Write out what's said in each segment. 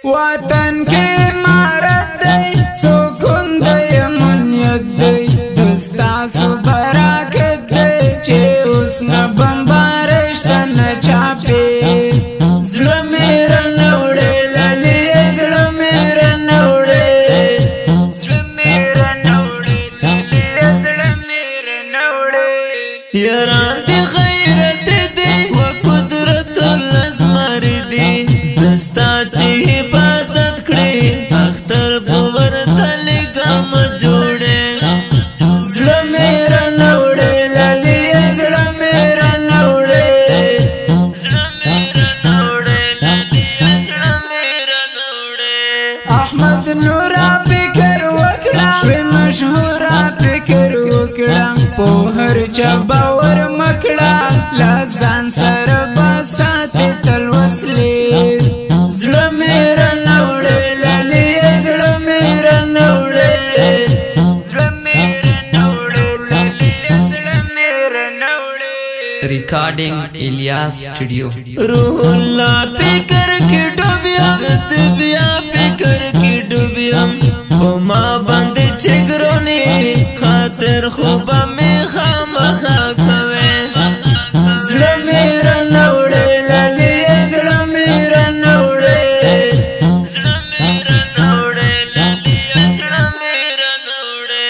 वतन के इमारत दे सुकून दे अमनियत दे दस्ता सुबरा के दे चे उसना बम्बारिश तन चापे ज़्ल मेरा नौड़े लली ज़्ल मेरा नौड़े ज़्ल मेरा नौड़े लली ज़्ल मेरा नौड़े यारान दी गैरत दे व कुदरत लज़मर दे दस्ता ची हिफाजत करे अख्तर बुवर तले गम जोड़े ज़्ल मेरा नौड़े लली ज़्ल मेरा नौड़े ज़्ल मेरा नौड़े लली ज़्ल मेरा नौड़े अहमद नूरा फिकर वकड़ा श्री मशहूरा फिकर वकड़ा पोहर चबावर मकड़ा लजान सर बसाते तलवसले ज़्ल मेरा नौड़े लली ज़्ल मेरा नौड़े ज़्ल मेरा नौड़े लली ज़्ल मेरा नौड़े। रिकॉर्डिंग इलियास स्टूडियो। रूहुल्ला फिकर की डूबिया दिव्या फिकर की डूबिया ओ माँ बंद छिगरों ने खातिर खुबा में खामखा कवे ज़्ल मेरा नौड़े लली ज़्ल मेरा नौड़े ज़्ल मेरा नौड़े लली ज़्ल मेरा नौड़े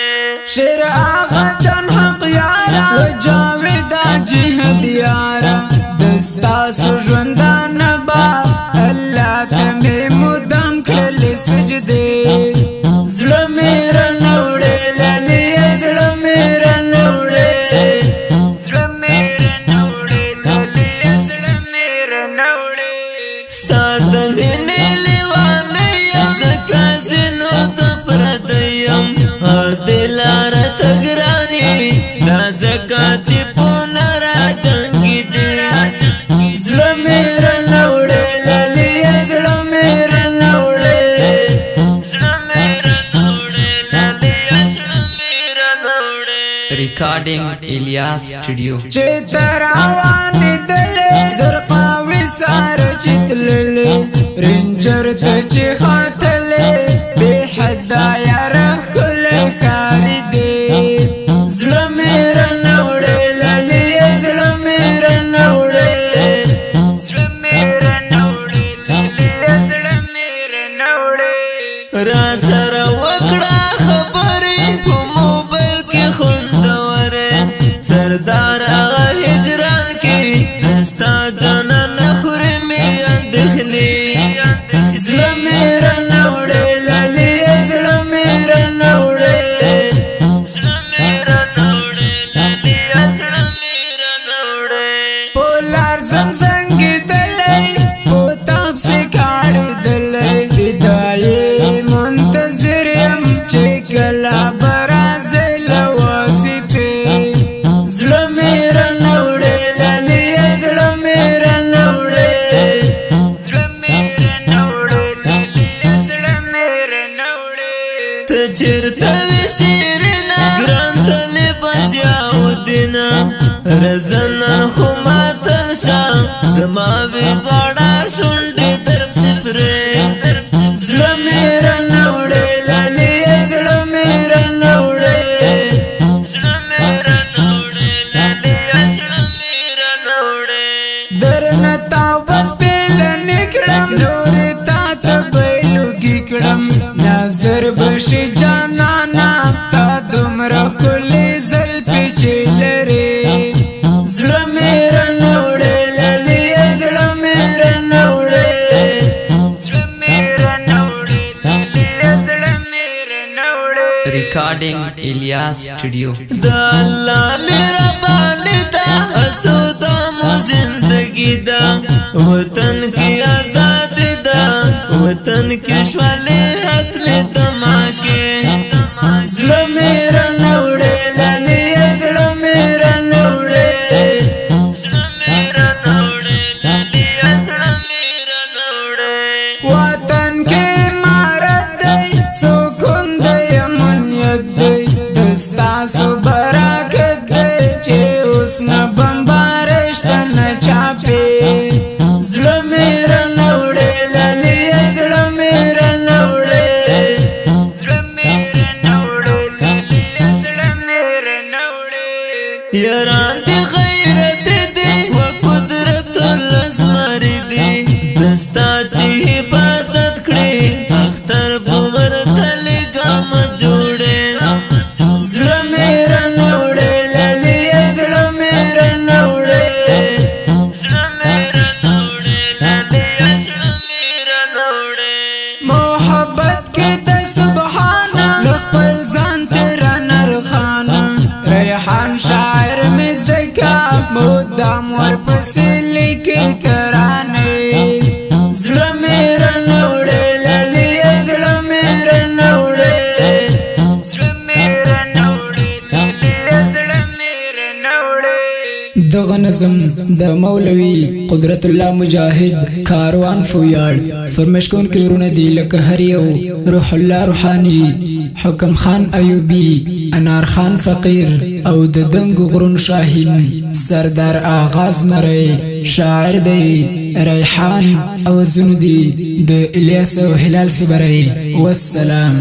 शेर आगा चन हक यारा जावेदा जिहद यारा दस्ता सुजवंदा नबा अल्लाह तमे मुदम खले सजदे ज़्ल मेरा नौड़े लली ज़्ल मेरा नौड़े ज़्ल मेरा नौड़े लली ज़्ल मेरा नौड़े स्ताद मिने लेवाने सका जिनो तपरदयम दिलार तगरानी नाजका चिपुना राजंगी दे ज़्ल मेरा नौड़े लली ज़्ल मेरा नौड़े ज़्ल मेरा नौड़े लली ज़्ल मेरा नौड़े रिकॉर्डिंग इलियास स्टूडियो। चेतरावानी दले ज़रक़ावी सार चितलले रिंजर तची खातले बेहदा यारख कुले खारी दे ज़्ल मेरा नौड़े लली ज़्ल मेरा नौड़े ज़्ल मेरा नौड़े लली ज़्ल मेरा नौड़े रासर वकड़ा खबरे मोबाइल के खुंदवरे सरदार आगा हिजरान के दस्ता जाना नखरे में अंधखले ज़्ल मेरा नौड़े लली ज़्ल मेरा नौड़े ज़्ल मेरा नौड़े लली ज़्ल मेरा नौड़े पोलार ज़मज़ंगी दले पोताब से काढ़ दले विदाये मुंतज़िरम चेकला बराज़िल वासी पे ज़्ल मेरा नौड़े लली ज़्ल मेरा नौड़े ज़्ल मेरा नौड़े लली ज़्ल मेरा नौड़े तजर तविशीरना ग्रंथले बजियाउद्दीना रज़नन खुमातल शाम जमा विद्वाड़ा शुंडे दर्ब सिफरे ज़्ल मेरा नौड़े लली ज़्ल मेरा नौड़े ज़्ल मेरा नौड़े लली ज़्ल मेरा नौड़े दरनता बस पेल निकड़म नूरे तात बैलु गिकड़म नजर बशी जानाना ता तुमरा खुली जल पिछल रे ज़्ल मेरा नौड़े लली ज़्ल मेरा नौड़े ज़्ल मेरा नौड़े लली ज़्ल मेरा नौड़े। रिकॉर्डिंग इलियास स्टूडियो। दाल्ला मेरा बालिदा असुदा मु जिंदगी दा वतन की आजादी दा वतन के श्वाले हाथ में धमाके ज़्ल मेरा नौड़े लली ज़्ल मेरा नौड़े ज़्ल मेरा नौड़े लली ज़्ल मेरा नौड़े वतन के इमारत दे सुकून दे अमनियत दे दस्ता सुबरा के दे चे उसना बम्बारिश तन चा چاپے زړه مې رانوړې لالي زړه مې رانوړې زړه مې رانوړې لالي زړه مې رانوړې یاران دې غیرت دې و قدرت الازمر دې دستا چې حفاظت کړې اختر بور تلې ګام جوړې زړه مې رانوړې لالي زړه مې رانوړې زړه مې رانوړې لالي زړه مې رانوړې محبت کې ته سبحانا خپل ځان تیرا نرخانا ریحان شاعر میں زکا مدام ورپسې لیکي ترانه زړه مې رانوړې لالي زړه مې رانوړې زړه مې رانوړې لالي زړه مې رانوړې دغه نظم د مولوی قدرت الله مجاهد کاروان فویاړ فرمایش کوونکي ورونه دي لکه هر یو روح الله روحاني حکم خان ایوبی انار خان فقیر او د دنګ غرون شاهین سردار آغاز مری شاعر دی ریحان او زندی د الیاس او هلال صبری والسلام